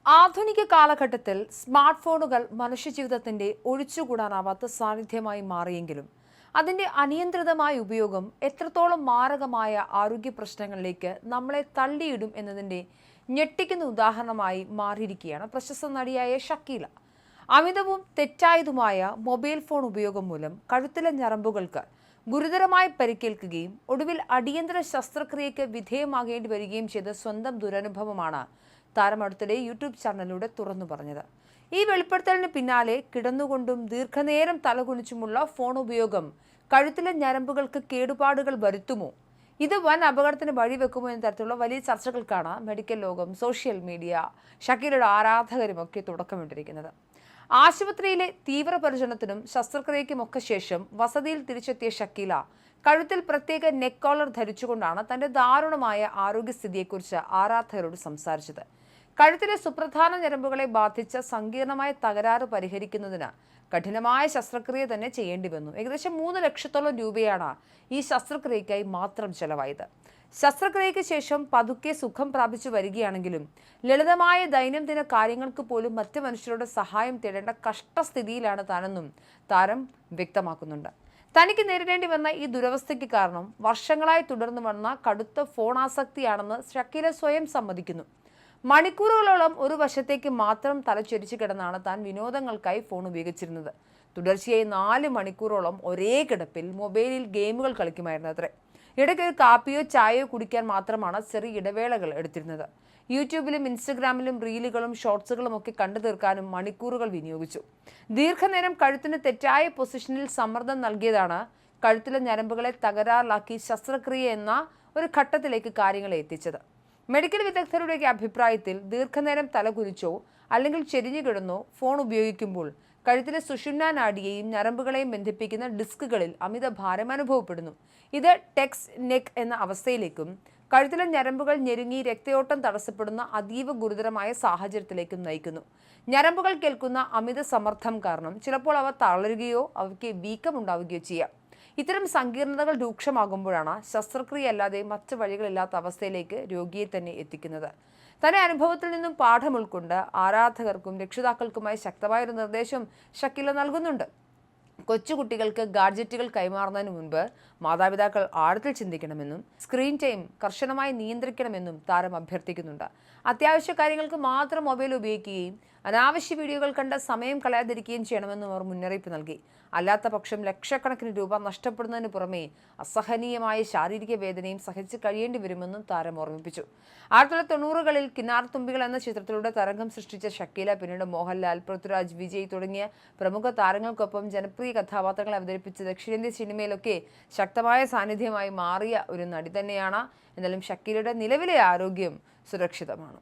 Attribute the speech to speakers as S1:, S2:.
S1: ആധുനിക കാലഘട്ടത്തിൽ സ്മാർട്ട് ഫോണുകൾ മനുഷ്യജീവിതത്തിന്റെ ഒഴിച്ചുകൂടാനാവാത്ത സാന്നിധ്യമായി മാറിയെങ്കിലും അതിന്റെ അനിയന്ത്രിതമായ ഉപയോഗം എത്രത്തോളം മാരകമായ ആരോഗ്യ പ്രശ്നങ്ങളിലേക്ക് നമ്മളെ തള്ളിയിടും എന്നതിന്റെ ഞെട്ടിക്കുന്ന ഉദാഹരണമായി മാറിയിരിക്കുകയാണ് പ്രശസ്ത നടിയായ ഷക്കീല. അമിതവും തെറ്റായതുമായ മൊബൈൽ ഫോൺ ഉപയോഗം മൂലം കഴുത്തിലെ ഞരമ്പുകൾക്ക് ഗുരുതരമായി പരിക്കേൽക്കുകയും ഒടുവിൽ അടിയന്തര ശസ്ത്രക്രിയയ്ക്ക് വിധേയമാകേണ്ടി വരികയും ചെയ്ത സ്വന്തം ദുരനുഭവമാണ് താരം അടുത്തിടെ യൂട്യൂബ് ചാനലിലൂടെ തുറന്നു പറഞ്ഞത്. ഈ വെളിപ്പെടുത്തലിന് പിന്നാലെ കിടന്നുകൊണ്ടും ദീർഘനേരം തലകുനിച്ചുമുള്ള ഫോൺ ഉപയോഗം കഴുത്തിലെ ഞരമ്പുകൾക്ക് കേടുപാടുകൾ വരുത്തുമോ, ഇത് വൻ അപകടത്തിന് വഴിവെക്കുമോ എന്ന തരത്തിലുള്ള വലിയ ചർച്ചകൾക്കാണ് മെഡിക്കൽ ലോകം, സോഷ്യൽ മീഡിയ, ഷക്കീലയുടെ ആരാധകരുമൊക്കെ തുടക്കമിട്ടിരിക്കുന്നത്. ആശുപത്രിയിലെ തീവ്രപരിചരണത്തിനും ശസ്ത്രക്രിയയ്ക്കുമൊക്കെ ശേഷം വസതിയിൽ തിരിച്ചെത്തിയ ഷക്കീല കഴുത്തിൽ പ്രത്യേക നെക്ക് കോളർ ധരിച്ചുകൊണ്ടാണ് തന്റെ ദാരുണമായ ആരോഗ്യസ്ഥിതിയെക്കുറിച്ച് ആരാധകരോട് സംസാരിച്ചത്. കഴുത്തിലെ സുപ്രധാന ഞരമ്പുകളെ ബാധിച്ച സങ്കീർണമായ തകരാറ് പരിഹരിക്കുന്നതിന് കഠിനമായ ശസ്ത്രക്രിയ തന്നെ ചെയ്യേണ്ടി വന്നു. ഏകദേശം 3 ലക്ഷത്തോളം രൂപയാണ് ഈ ശസ്ത്രക്രിയയ്ക്കായി മാത്രം ചെലവായത്. ശസ്ത്രക്രിയയ്ക്ക് ശേഷം പതുക്കെ സുഖം പ്രാപിച്ചു വരികയാണെങ്കിലും ലളിതമായ ദൈനംദിന കാര്യങ്ങൾക്ക് പോലും മറ്റു മനുഷ്യരുടെ സഹായം തേടേണ്ട കഷ്ടസ്ഥിതിയിലാണ് താനെന്നും താരം വ്യക്തമാക്കുന്നുണ്ട്. തനിക്ക് നേരിടേണ്ടി വന്ന ഈ ദുരവസ്ഥയ്ക്ക് കാരണം വർഷങ്ങളായി തുടർന്നു വന്ന കടുത്ത ഫോൺ ആസക്തിയാണെന്ന് ഷക്കീല സ്വയം സമ്മതിക്കുന്നു. മണിക്കൂറുകളോളം ഒരു വശത്തേക്ക് മാത്രം തലചൊരിച്ചു കിടന്നാണ് താൻ വിനോദങ്ങൾക്കായി ഫോൺ ഉപയോഗിച്ചിരുന്നത്. തുടർച്ചയായി 4 മണിക്കൂറോളം ഒരേ കിടപ്പിൽ മൊബൈലിൽ ഗെയിമുകൾ കളിക്കുമായിരുന്നു അത്രേ. ഇടയ്ക്ക് ഒരു കാപ്പിയോ ചായയോ കുടിക്കാൻ മാത്രമാണ് ചെറിയ ഇടവേളകൾ എടുത്തിരുന്നത്. യൂട്യൂബിലും ഇൻസ്റ്റഗ്രാമിലും റീലുകളും ഷോർട്സുകളും ഒക്കെ കണ്ടു തീർക്കാനും മണിക്കൂറുകൾ വിനിയോഗിച്ചു. ദീർഘനേരം കഴുത്തിന് തെറ്റായ പൊസിഷനിൽ സമ്മർദ്ദം നൽകിയതാണ് കഴുത്തിലെ ഞരമ്പുകളെ തകരാറിലാക്കി ശസ്ത്രക്രിയ എന്ന ഒരു ഘട്ടത്തിലേക്ക് കാര്യങ്ങളെ എത്തിച്ചത്. മെഡിക്കൽ വിദഗ്ധരുടെ അഭിപ്രായത്തിൽ ദീർഘനേരം തലകുനിച്ചോ അല്ലെങ്കിൽ ചെരിഞ്ഞു കിടന്നോ ഫോൺ ഉപയോഗിക്കുമ്പോൾ കഴുത്തിലെ സുഷുമ്നാ നാഡിയെയും ഞരമ്പുകളെയും ബന്ധിപ്പിക്കുന്ന ഡിസ്കുകളിൽ അമിത ഭാരം അനുഭവപ്പെടുന്നു. ഇത് ടെക്സ് നെക്ക് എന്ന അവസ്ഥയിലേക്കും കഴുത്തിലെ ഞരമ്പുകൾ ഞെരുങ്ങി രക്തയോട്ടം തടസ്സപ്പെടുന്ന അതീവ ഗുരുതരമായ സാഹചര്യത്തിലേക്കും നയിക്കുന്നു. ഞരമ്പുകൾ കേൾക്കുന്ന അമിത സമ്മർദ്ദം കാരണം ചിലപ്പോൾ അവ തളരുകയോ അവയ്ക്ക് വീക്കമുണ്ടാവുകയോ ചെയ്യാം. ഇത്തരം സങ്കീർണതകൾ രൂക്ഷമാകുമ്പോഴാണ് ശസ്ത്രക്രിയ അല്ലാതെ മറ്റ് വഴികളില്ലാത്ത അവസ്ഥയിലേക്ക് രോഗിയെ തന്നെ എത്തിക്കുന്നത്. തന്റെ അനുഭവത്തിൽ നിന്നും പാഠം ഉൾക്കൊണ്ട് ആരാധകർക്കും രക്ഷിതാക്കൾക്കുമായി ശക്തമായൊരു നിർദ്ദേശം ഷക്കീല നൽകുന്നുണ്ട്. കൊച്ചുകുട്ടികൾക്ക് ഗാഡ്ജറ്റുകൾ കൈമാറുന്നതിന് മുൻപ് മാതാപിതാക്കൾ ആഴത്തിൽ ചിന്തിക്കണമെന്നും സ്ക്രീൻ ടൈം കർശനമായി നിയന്ത്രിക്കണമെന്നും താരം അഭ്യർത്ഥിക്കുന്നുണ്ട്. അത്യാവശ്യ കാര്യങ്ങൾക്ക് മാത്രം മൊബൈൽ ഉപയോഗിക്കുകയും അനാവശ്യ വീഡിയോകൾ കണ്ട് സമയം കളയാതിരിക്കുകയും ചെയ്യണമെന്നും അവർ മുന്നറിയിപ്പ് നൽകി. അല്ലാത്ത പക്ഷം ലക്ഷക്കണക്കിന് രൂപ നഷ്ടപ്പെടുന്നതിന് പുറമെ അസഹനീയമായ ശാരീരിക വേദനയും സഹിച്ച് കഴിയേണ്ടി വരുമെന്നും താരം ഓർമ്മിപ്പിച്ചു. 1990കളിൽ കിന്നാരത്തുമ്പികൾ എന്ന ചിത്രത്തിലൂടെ തരംഗം സൃഷ്ടിച്ച ഷക്കീല പിന്നീട് മോഹൻലാൽ, പൃഥ്വിരാജ്, വിജയ് തുടങ്ങിയ പ്രമുഖ താരങ്ങൾക്കൊപ്പം ജനപ്രിയ കഥാപാത്രങ്ങളെ അവതരിപ്പിച്ച ദക്ഷിണേന്ത്യ സിനിമയിലൊക്കെ ശക്തമായ സാന്നിധ്യമായി മാറിയ ഒരു നടി തന്നെയാണ്. എന്നാലും ഷക്കീലയുടെ നിലവിലെ ആരോഗ്യം സുരക്ഷിതമാണ്.